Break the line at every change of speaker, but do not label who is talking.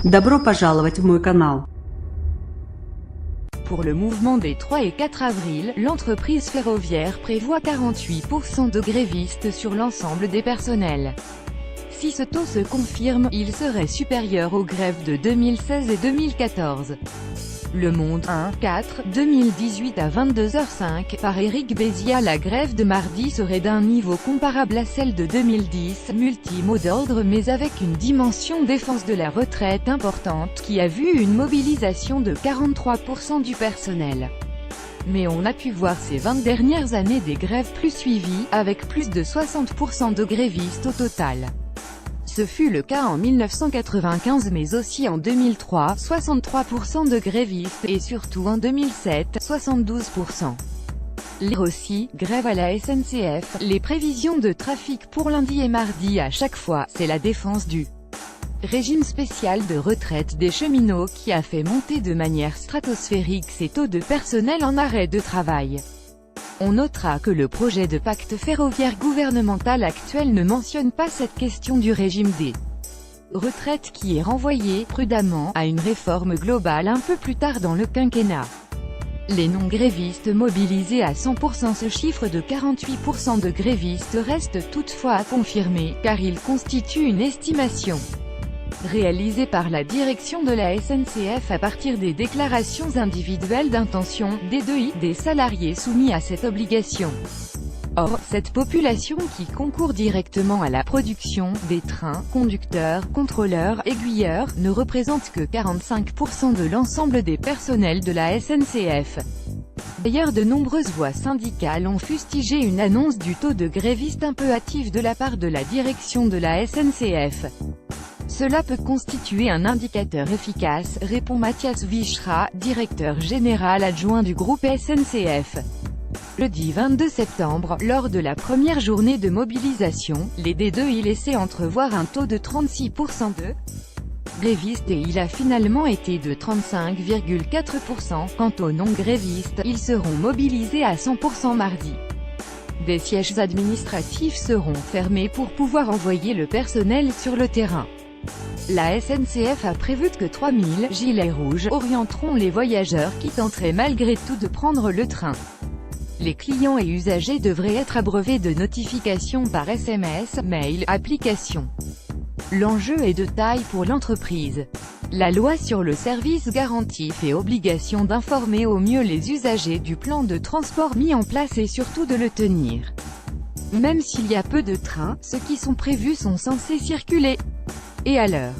Добро пожаловать в мой канал.
Pour le mouvement des 3 et 4 avril, l'entreprise ferroviaire prévoit 48% de grévistes sur l'ensemble des personnels. Si ce taux se confirme, il serait supérieur aux grèves de 2016 et 2014. Le Monde 1, 4, 2018 à 22h05, par Éric Bézia. La grève de mardi serait d'un niveau comparable à celle de 2010, multi-mot d'ordre mais avec une dimension défense de la retraite importante, qui a vu une mobilisation de 43% du personnel. Mais on a pu voir ces 20 dernières années des grèves plus suivies, avec plus de 60% de grévistes au total. Ce fut le cas en 1995 mais aussi en 2003, 63% de grévistes, et surtout en 2007, 72%. Aussi, grève à la SNCF, les prévisions de trafic pour lundi et mardi à chaque fois, c'est la défense du régime spécial de retraite des cheminots qui a fait monter de manière stratosphérique ces taux de personnel en arrêt de travail. On notera que le projet de pacte ferroviaire gouvernemental actuel ne mentionne pas cette question du régime des retraites qui est renvoyé, prudemment, à une réforme globale un peu plus tard dans le quinquennat. Les non-grévistes mobilisés à 100%. Ce chiffre de 48% de grévistes reste toutefois à confirmer, car il constitue une estimation réalisée par la direction de la SNCF à partir des déclarations individuelles d'intention, (DDI), des salariés soumis à cette obligation. Or, cette population qui concourt directement à la production, des trains, conducteurs, contrôleurs, aiguilleurs, ne représente que 45% de l'ensemble des personnels de la SNCF. D'ailleurs, de nombreuses voix syndicales ont fustigé une annonce du taux de grévistes un peu hâtive de la part de la direction de la SNCF. Cela peut constituer un indicateur efficace, répond Mathias Vichra, directeur général adjoint du groupe SNCF. Jeudi 22 septembre, lors de la première journée de mobilisation, les DDI laissaient entrevoir un taux de 36% de grévistes et il a finalement été de 35,4%. Quant aux non-grévistes, ils seront mobilisés à 100% mardi. Des sièges administratifs seront fermés pour pouvoir envoyer le personnel sur le terrain. La SNCF a prévu que 3000 gilets rouges orienteront les voyageurs qui tenteraient malgré tout de prendre le train. Les clients et usagers devraient être abreuvés de notifications par SMS, mail, application. L'enjeu est de taille pour l'entreprise. La loi sur le service garanti fait obligation d'informer au mieux les usagers du plan de transport mis en place et surtout de le tenir. Même s'il y a peu de trains, ceux qui sont prévus sont censés circuler. Et à l'heure.